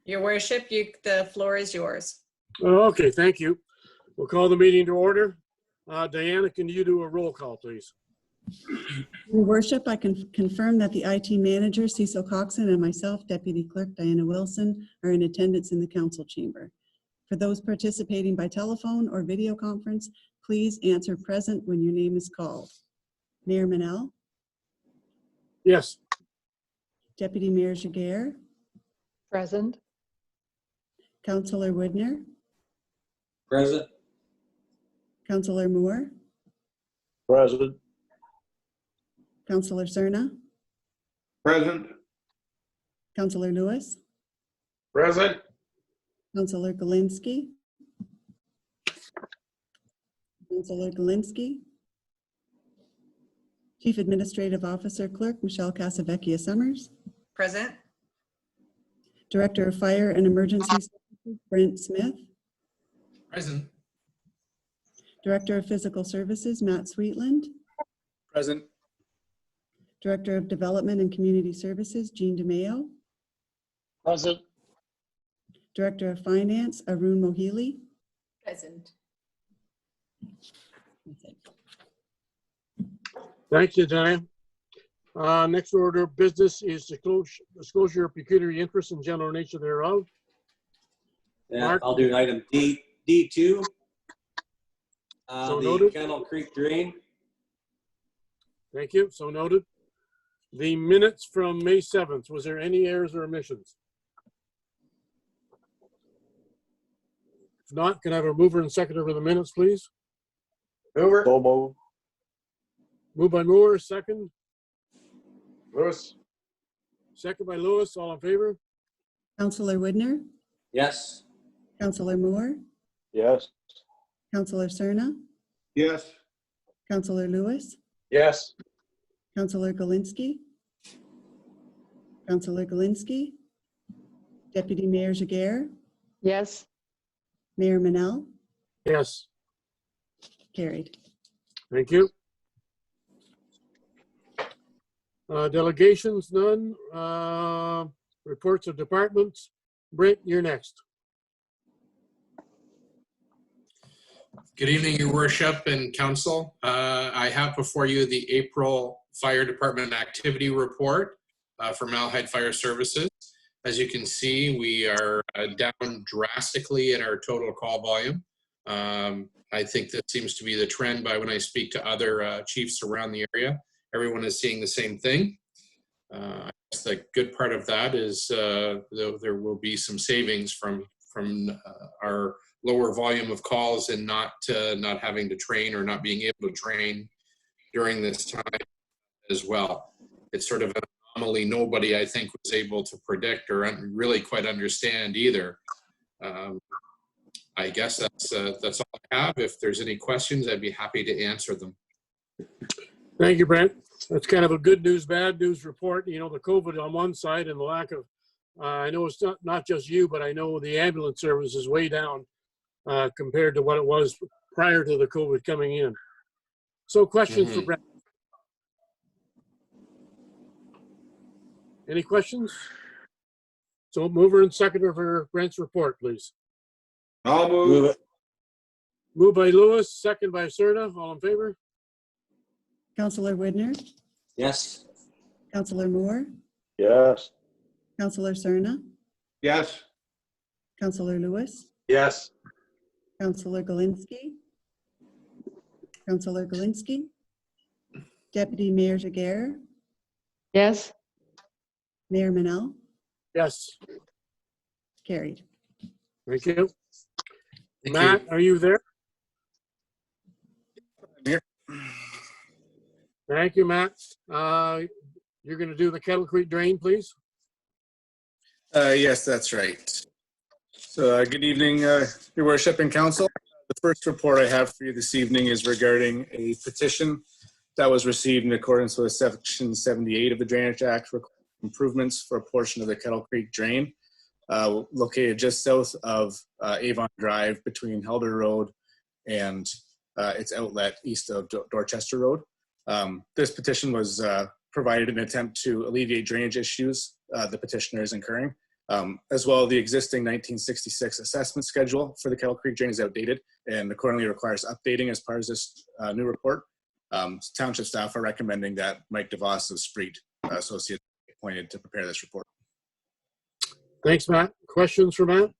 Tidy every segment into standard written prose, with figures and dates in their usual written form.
Your worship, the floor is yours. Okay, thank you. We'll call the meeting to order. Diana, can you do a roll call, please? Your worship, I can confirm that the IT manager, Cecil Coxon, and myself, Deputy Clerk Diana Wilson, are in attendance in the council chamber. For those participating by telephone or video conference, please answer present when your name is called. Mayor Manel, Yes. Deputy Mayor Giguere, Present. Councillor Woodner, Present. Councillor Moore, Present. Councillor Cerna, Present. Councillor Lewis, Present. Councillor Galinsky, Councillor Galinsky, Chief Administrative Officer Clerk Michelle Casavecchia Summers, Present. Director of Fire and Emergency Services Brent Smith, Present. Director of Physical Services Matt Sweetland, Present. Director of Development and Community Services Jean DeMayo, Present. Director of Finance Arun Mohili. Present. Thank you, Diana. Next order of business is disclosure of pecuniary interest and general nature thereof. Yeah, Mark? I'll do item D2. So The noted. Kennel Creek Drain. Thank you. So noted. The minutes from May 7th, was there any errors or omissions? If not, can I have a mover and seconder for the minutes, please? Mover. Bobo. Moved by Moore, second. Lewis. Second by Lewis, all in favor? Councillor Woodner, Yes. Councillor Moore, Yes. Councillor Cerna, Yes. Councillor Lewis, Yes. Councillor Galinsky, Councillor Galinsky, Deputy Mayor Giguere, Yes. Mayor Manel, Yes, carried. thank you. Delegations, none. Reports of departments. Brent, you're next. Good evening, Your Worship and Council. I have before you the April Fire Department Activity Report for Malahide Fire Services. As you can see, we are down drastically in our total call volume. I think that seems to be the trend by when I speak to other chiefs around the area. Everyone is seeing the same thing. I guess the good part of that is there will be some savings from our lower volume of calls and not having to train or not being able to train during this time as well. It's sort of an anomaly nobody, I think, was able to predict or really quite understand either. I guess that's all I have. If there's any questions, I'd be happy to answer them. Thank you, Brent. That's kind of a good news, bad news report. You know, the COVID on one side and the lack of, I know it's not just you, but I know the ambulance service is way down compared to what it was prior to the COVID coming in. So questions for Brent? Any questions? So mover and seconder for Brent's report, please. I'll move it. Moved by Lewis, second by Cerna. All in favor? Councillor Woodner, Yes. Councillor Moore, Yes. Councillor Cerna, Yes. Councillor Lewis, Yes. Councillor Galinsky, Councillor Galinsky, Deputy Mayor Giguere, Yes. Mayor Manel, Yes. carried. Thank you. Thank Matt, you. are you there? here. Thank you, Matt. You're going to do the Kettle Creek drain, please? Yes, that's right. So good evening, Your Worship and Council. The first report I have for you this evening is regarding a petition that was received in accordance with Section 78 of the Drainage Act for improvements for a portion of the Kettle Creek drain. located just south of Avon Drive between Helder Road and its outlet east of Dorchester Road. This petition was provided in an attempt to alleviate drainage issues the petitioner is incurring. As well, the existing 1966 assessment schedule for the Kettle Creek drain is outdated and accordingly requires updating as part of this new report. Township staff are recommending that Mike DeVos of Spreet Associates be appointed to prepare this report. Thanks, Matt. Questions for Matt?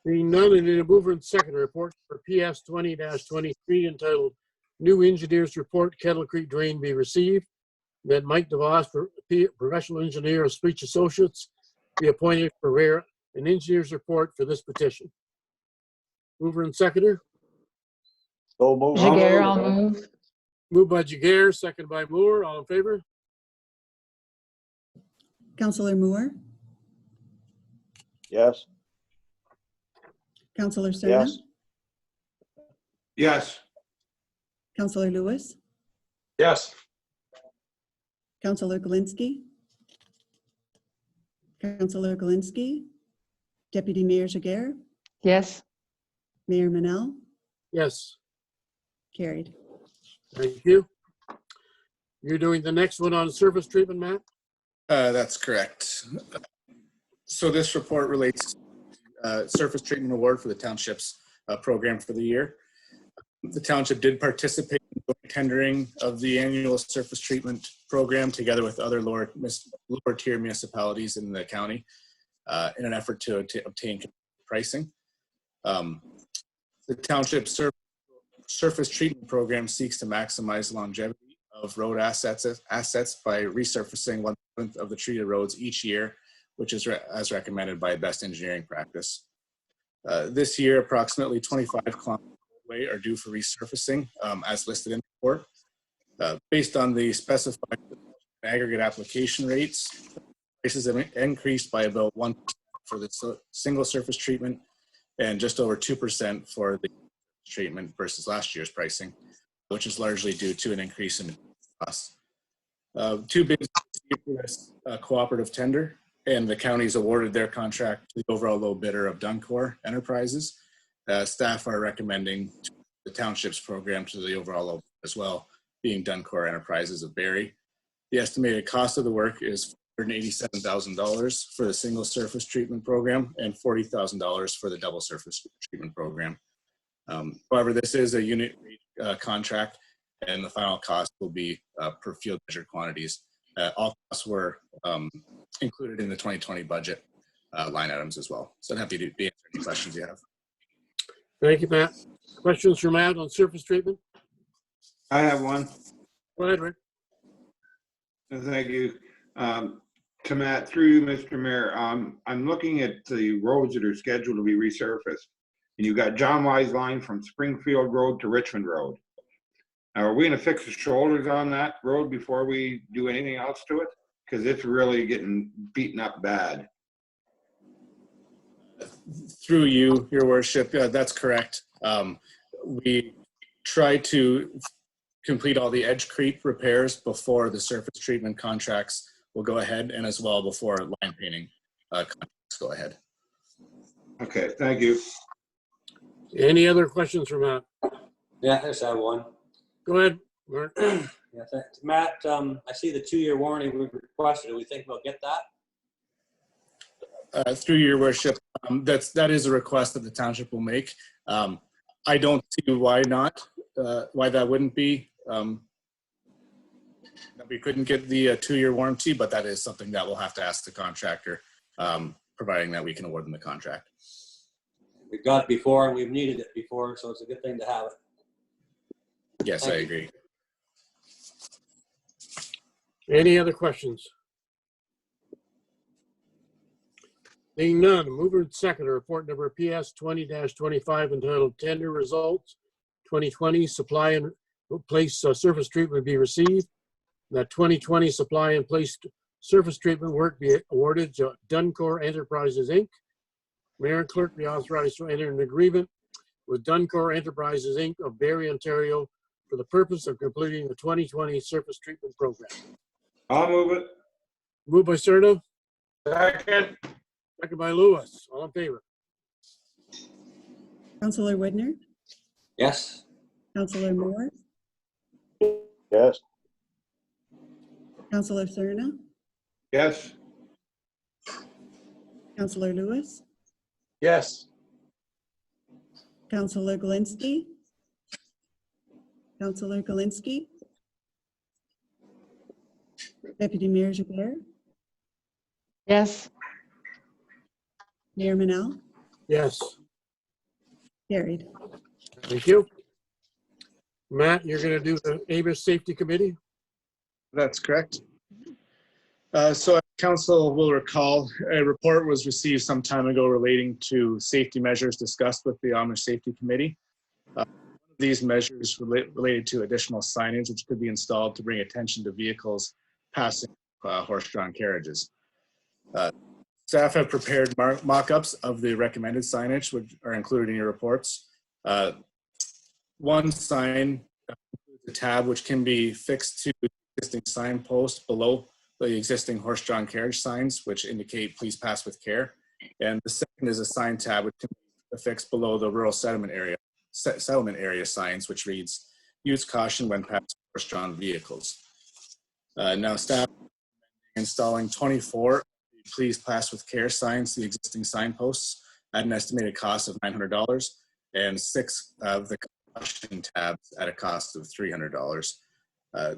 Being none, and in a mover and second report for PS 20-23 entitled New Engineers Report Kettle Creek Drain be received, that Mike DeVos, professional engineer of Spreet Associates, be appointed to prepare an engineer's report for this petition. Mover and seconder. So moved. Jagger, I'll move. Moved by Jagger, second by Moore. All in favor? Counselor Moore, Yes. Counselor Cerna, Yes. Yes. Counselor Lewis, Yes. Counselor Galinsky, Counselor Galinsky, Deputy Mayor Jagger, Yes. Mayor Manel, Yes. carried. Thank you. You're doing the next one on surface treatment, Matt? That's correct. So this report relates to surface treatment award for the township's program for the year. The township did participate in the tendering of the annual surface treatment program together with other lower tier municipalities in the county in an effort to obtain pricing. The township surface treatment program seeks to maximize longevity of road assets by resurfacing 1/7 of the treated roads each year, which is as recommended by best engineering practice. This year, approximately 25 kilometers way are due for resurfacing as listed in the report. Based on the specified aggregate application rates, prices have increased by about 1% for the single surface treatment and just over 2% for the treatment versus last year's pricing, which is largely due to an increase in costs. Two bids for this cooperative tender, and the counties awarded their contract to the overall low bidder of Duncor Enterprises. Staff are recommending the township's program to the overall low bidder as well, being Duncor Enterprises of Barrie. The estimated cost of the work is $187,000 for the single surface treatment program and $40,000 for the double surface treatment program. However, this is a unit rate contract, and the final cost will be per field measured quantities. All costs were included in the 2020 budget line items as well. So I'm happy to answer any questions you have. Thank you, Matt. Questions for Matt on surface treatment? I have one. Go ahead, Rick. Thank you. To Matt, through you, Mr. Mayor, I'm looking at the roads that are scheduled to be resurfaced. And you've got John Wise line from Springfield Road to Richmond Road. Now, are we gonna fix the shoulders on that road before we do anything else to it? Because it's really getting beaten up bad. Through you, your worship, that's correct. We try to complete all the edge creep repairs before the surface treatment contracts will go ahead, and as well before line painting contracts go ahead. Okay, thank you. Any other questions for Matt? Yeah, I just have one. Go ahead, Mark. Yeah, thanks. Matt, I see the 2-year warranty we requested. Do we think we'll get that? Through your worship, that is a request that the township will make. I don't see why not, why that wouldn't be. That we couldn't get the 2-year warranty, but that is something that we'll have to ask the contractor, providing that we can award them the contract. We've got it before and we've needed it before, so it's a good thing to have it. Yes, I agree. Any other questions? Being none, mover and seconder, report number PS 20-25 entitled Tender Results 2020 Supply and Place Surface Treatment be received. That 2020 supply and place surface treatment work be awarded to Duncor Enterprises, Inc. Mayor and clerk be authorized to enter an agreement with Duncor Enterprises, Inc. of Barrie, Ontario for the purpose of completing the 2020 surface treatment program. I'll move it. Moved by Serna, Second. second by Lewis. All in favor? Counselor Whitner, Yes. Counselor Moore, Yes. Counselor Cerna, Yes. Counselor Lewis, Yes. Counselor Galinsky, Counselor Galinsky, Deputy Mayor Joubert, yes, Mayor Manal, Yes. carried. Thank you. Matt, you're going to do the Amos Safety Committee? That's correct. So as council will recall, a report was received some time ago relating to safety measures discussed with the Amish Safety Committee. These measures related to additional signage which could be installed to bring attention to vehicles passing horse-drawn carriages. Staff have prepared mock-ups of the recommended signage, which are included in your reports. One sign includes a tab which can be fixed to the existing signpost below the existing horse-drawn carriage signs, which indicate please pass with care. And the second is a sign tab which can be affixed below the rural settlement area signs, which reads use caution when passing horse-drawn vehicles. Now staff installing 24 please pass with care signs to the existing signposts at an estimated cost of $900 and 6 of the caution tabs at a cost of $300.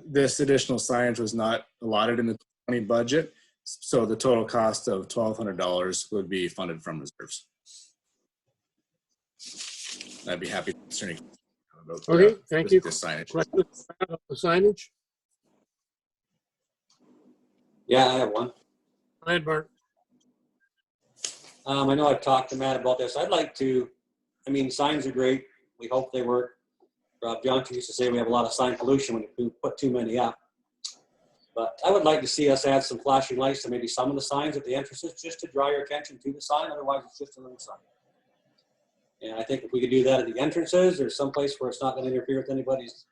This additional signage was not allotted in the 20 budget, so the total cost of $1,200 would be funded from reserves. I'd be happy to answer any questions about Okay, thank you. this signage. Questions about the signage? Yeah, I have one. Go ahead, Bart. I know I've talked to Matt about this. I'd like to, I mean, signs are great. We hope they work. Rob Johnson used to say we have a lot of sign pollution when we put too many up. But I would like to see us add some flashing lights to maybe some of the signs at the entrances just to draw your attention to the sign. Otherwise, it's just another sign. And I think if we could do that at the entrances or someplace where it's not going to interfere with anybody's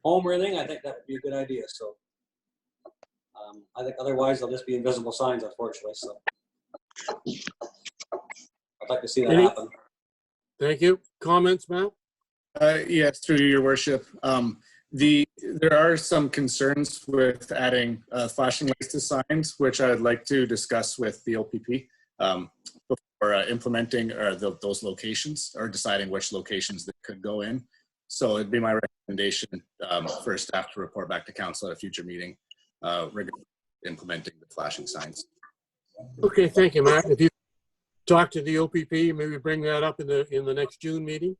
home or anything, I think that would be a good idea. So I think otherwise they'll just be invisible signs, unfortunately. So I'd like to see that happen. Thank you. Comments, Matt? Yes, through your worship. There are some concerns with adding flashing lights to signs, which I'd like to discuss with the OPP before implementing those locations or deciding which locations that could go in. So it'd be my recommendation for staff to report back to council at a future meeting regarding implementing the flashing signs. Okay, thank you, Matt. If you talk to the OPP, maybe bring that up in the next June meeting.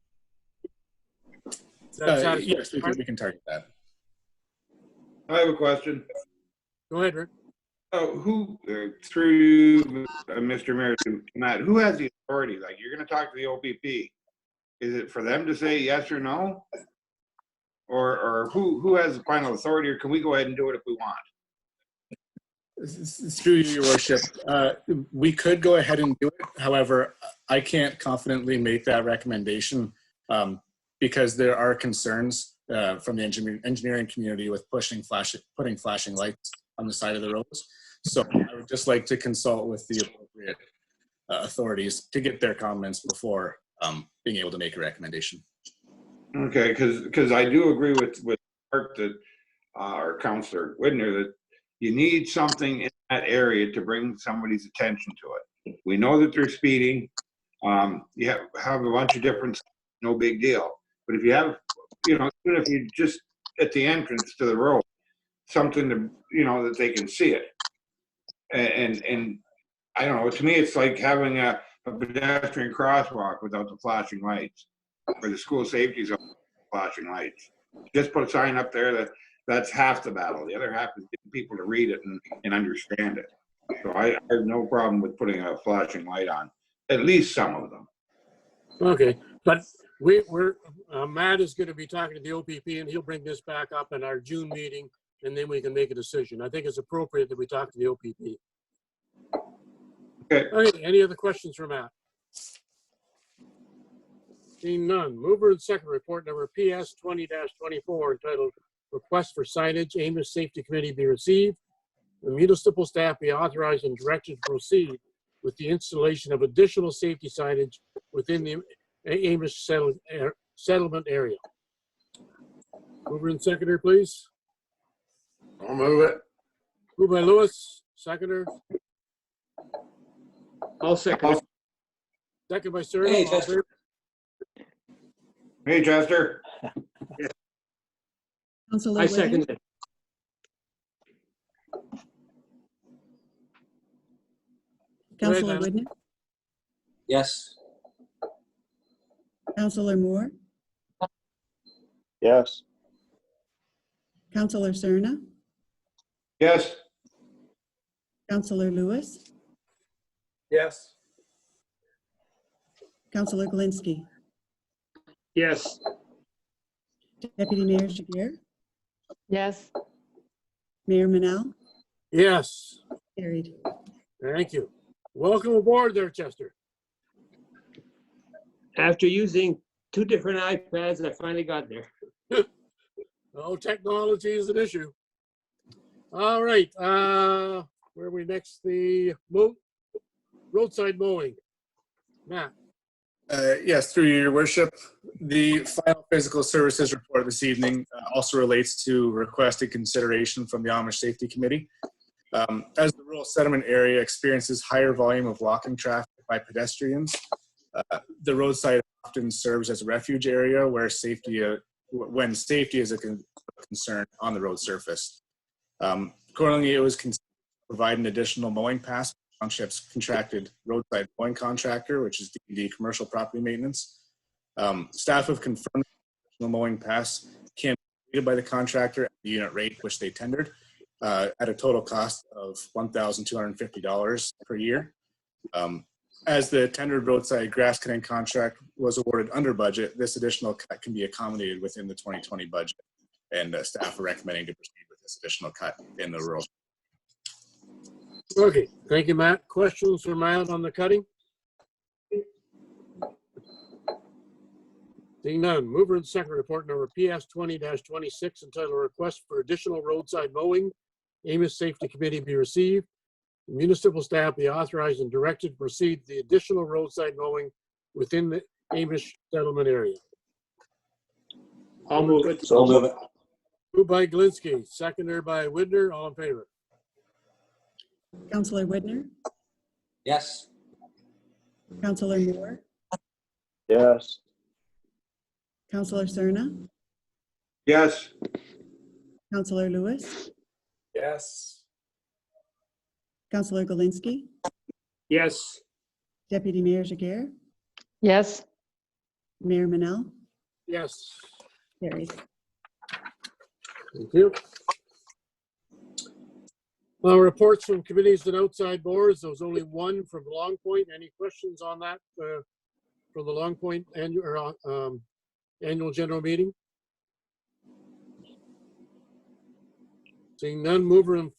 Yes, we can target that. I have a question. Go ahead, Rick. Who, through Mr. Mayor, to Matt, who has the authority? Like, you're going to talk to the OPP. Is it for them to say yes or no? Or who has the final authority, or can we go ahead and do it if we want? Through your worship, we could go ahead and do it. However, I can't confidently make that recommendation because there are concerns from the engineering community with putting flashing lights on the side of the roads. So I would just like to consult with the appropriate authorities to get their comments before being able to make a recommendation. Okay, because I do agree with Mark that, or Councillor Whitner, that you need something in that area to bring somebody's attention to it. We know that they're speeding. You have a bunch of different, no big deal. But if you have, even if you just at the entrance to the road, something to, that they can see it. And I don't know, to me, it's like having a pedestrian crosswalk without the flashing lights, or the school safety zone flashing lights. Just put a sign up there that's half the battle. The other half is getting people to read it and understand it. So I have no problem with putting a flashing light on, at least some of them. Okay, but Matt is going to be talking to the OPP, and he'll bring this back up in our June meeting, and then we can make a decision. I think it's appropriate that we talk to the OPP. Okay, any other questions for Matt? Seeing none. Mover and second, report number PS 20-24 entitled Request for Signage, Amos Safety Committee be received. the municipal staff be authorized and directed to proceed with the installation of additional safety signage within the Amish settlement area. Mover and seconder, please. I'll move it. Moved by Lewis, seconder. I'll second. Second by Serna. Hey, All in Chester. favor? Hey, Chester. Counselor I Whitney, second it. Counselor Anna. Whitney, Yes. Counselor Moore, Yes. Counselor Cerna, Yes. Counselor Lewis, Yes. Counselor Galinsky, Yes. Deputy Mayor Jagger, Yes. Mayor Manal, Yes, carried. thank you. Welcome aboard there, Chester. After using 2 different iPads, I finally got there. Oh, technology is an issue. All right, where are we next? The roadside mowing. Matt, Yes, through your worship, the final physical services report this evening also relates to requested consideration from the Amish Safety Committee. As the rural settlement area experiences higher volume of walking traffic by pedestrians, the roadside often serves as a refuge area where when safety is a concern on the road surface. Accordingly, it was considered to provide an additional mowing pass for the township's contracted roadside mowing contractor, which is D&D Commercial Property Maintenance. Staff have confirmed the mowing pass can be completed by the contractor at the unit rate which they tendered, at a total cost of $1,250 per year. As the tendered roadside grass cutting contract was awarded under budget, this additional cut can be accommodated within the 2020 budget, and staff are recommending to proceed with this additional cut in the rural. okay, thank you, Matt. Questions for Matt on the cutting? Seeing none, mover and second report number PS 20-26 entitled Request for Additional Roadside Mowing. Amos Safety Committee be received. Municipal staff be authorized and directed to proceed the additional roadside mowing within the Amish settlement area. I'll move it. I'll move it. Moved by Galinsky, seconded by Widner. All in favor? Counselor Whitner, Yes. Counselor Moore, Yes. Counselor Cerna, Yes. Counselor Lewis, Yes. Counselor Galinsky, Yes. Deputy Mayor Jagger, Yes. Mayor Manal, Yes. carried. Thank you. Reports from committees and outside boards. There was only one from Long Point. Any questions on that from the Long Point annual general meeting? Seeing none, mover and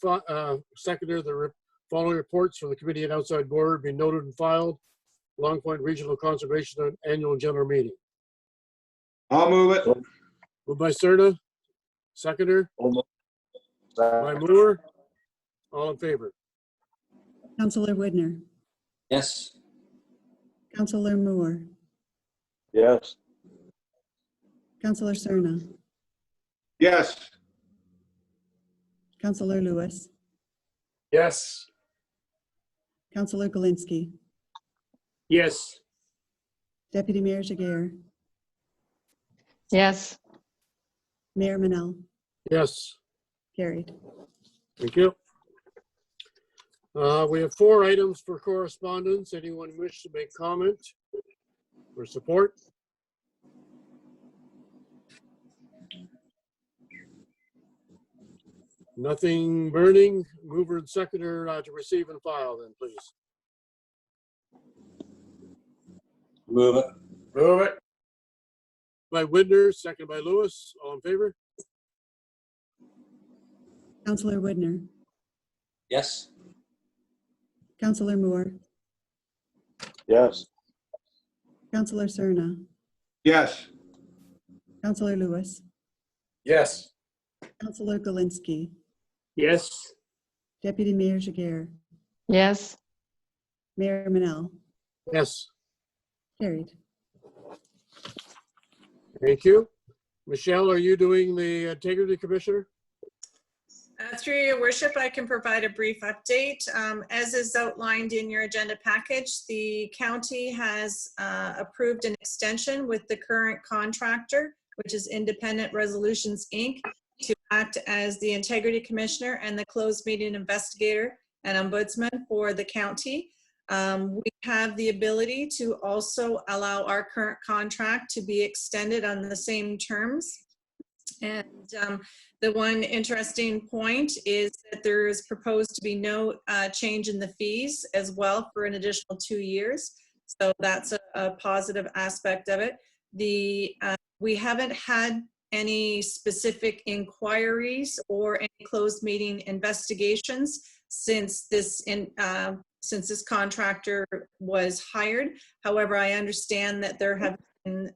seconder, the following reports from the committee and outside board be noted and filed. Long Point Regional Conservation Annual General Meeting. I'll move it. Moved by Serna, seconder by Moore. All in favor? Counselor Whitner, Yes. Counselor Moore, Yes. Counselor Cerna, Yes. Counselor Lewis, Yes. Counselor Galinsky, Yes. Deputy Mayor Jagger, Yes. Mayor Manal, Yes. carried. Thank you. We have 4 items for correspondence. Anyone wish to make comment or support? Nothing burning. Mover and seconder to receive and file then, please. Move it. Move it. By Widner, second by Lewis. All in favor? Counselor Whitner, Yes. Counselor Moore, Yes. Counselor Cerna, Yes. Counselor Lewis, Yes. Counselor Galinsky, Yes. Deputy Mayor Jiguer, Yes. Mayor Manel. Yes, Carried. thank you. Michelle, are you doing the Integrity Commissioner? Through your worship, I can provide a brief update. As is outlined in your agenda package, the county has approved an extension with the current contractor, which is Independent Resolutions, Inc., to act as the Integrity Commissioner and the closed meeting investigator and ombudsman for the county. We have the ability to also allow our current contract to be extended on the same terms. And the one interesting point is that there is proposed to be no change in the fees as well for an additional 2 years. So that's a positive aspect of it. We haven't had any specific inquiries or any closed meeting investigations since this contractor was hired. However, I understand that there have been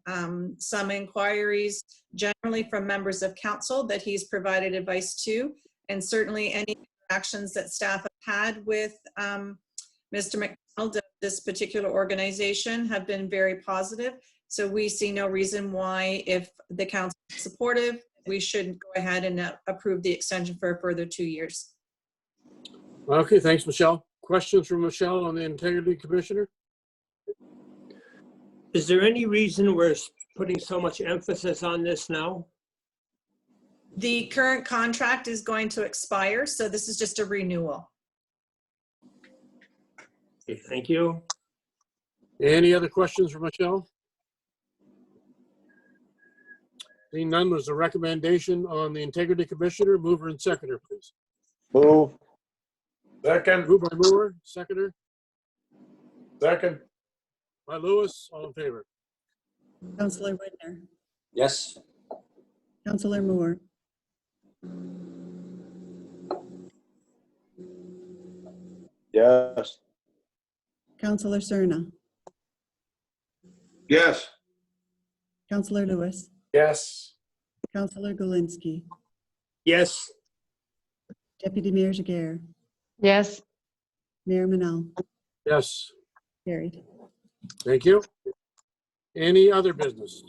some inquiries generally from members of council that he's provided advice to, and certainly any actions that staff have had with Mr. McDonald of this particular organization have been very positive. So we see no reason why, if the council is supportive, we should go ahead and approve the extension for a further 2 years. Okay, thanks, Michelle. Questions from Michelle on the Integrity Commissioner? Is there any reason we're putting so much emphasis on this now? The current contract is going to expire, so this is just a renewal. Okay, thank you. Any other questions for Michelle? Seeing none, was a recommendation on the Integrity Commissioner. Mover and seconder, please. Move. Second. Moved by Moore, seconder Second. by Lewis. All in favor? Counselor Whitner, Yes. Counselor Moore, Yes. Counselor Cerna, Yes. Counselor Lewis, Yes. Counselor Galinsky, Yes. Deputy Mayor Jiguer, Yes. Mayor Manel. Yes, Carried. thank you. Any other business?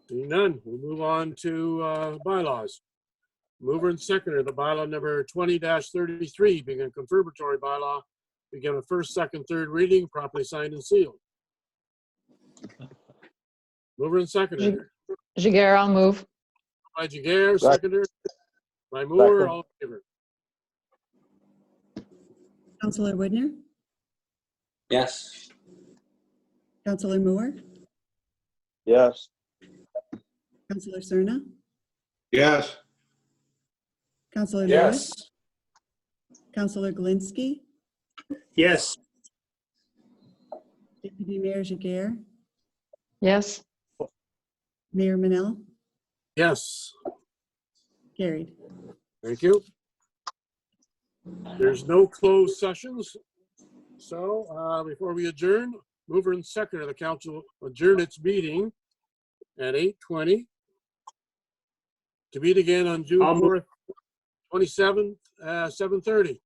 Seeing none, we'll move on to bylaws. Mover and seconder, the bylaw number 20-33, being a confirmatory bylaw, begin a first, second, third reading, properly signed and sealed. Mover and seconder, Jiguer, I'll move. by Jiguer, seconder by Moore, Second. all in favor? Counselor Whitner, Yes. Counselor Moore, Yes. Counselor Cerna, Yes. Counselor Lewis, Yes. Counselor Galinsky, Yes. Deputy Mayor Jiguer, Yes. Mayor Manel. Yes, Carried. thank you. There's no closed sessions. So before we adjourn, mover and seconder, the council adjourn its meeting at 8:20 to meet again on June I'll move. 4th, 27th, 7:30.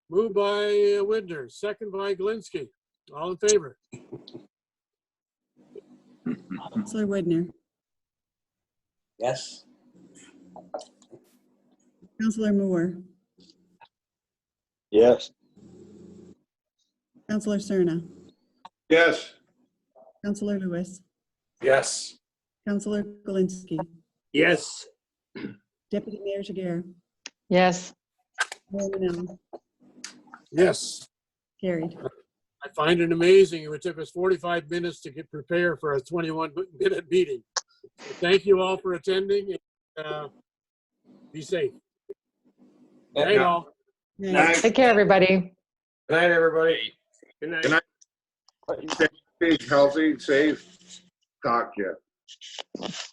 Moved by Widner, second by Galinsky. All in favor? Counselor Whitner, Yes. Counselor Moore, Yes. Counselor Cerna, Yes. Counselor Lewis, Yes. Counselor Galinsky, Yes. Deputy Mayor Jiguer, Yes. Mayor Manel. Yes. Carried. I find it amazing. It took us 45 minutes to get prepared for a 21-minute meeting. So thank you all for attending. Be safe. Good night, all. Night. Take care, everybody. Good night, everybody. Good night. Good night. Stay healthy, safe. Talk to you.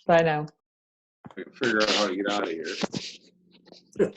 Bye now. Figure out how to get out of here.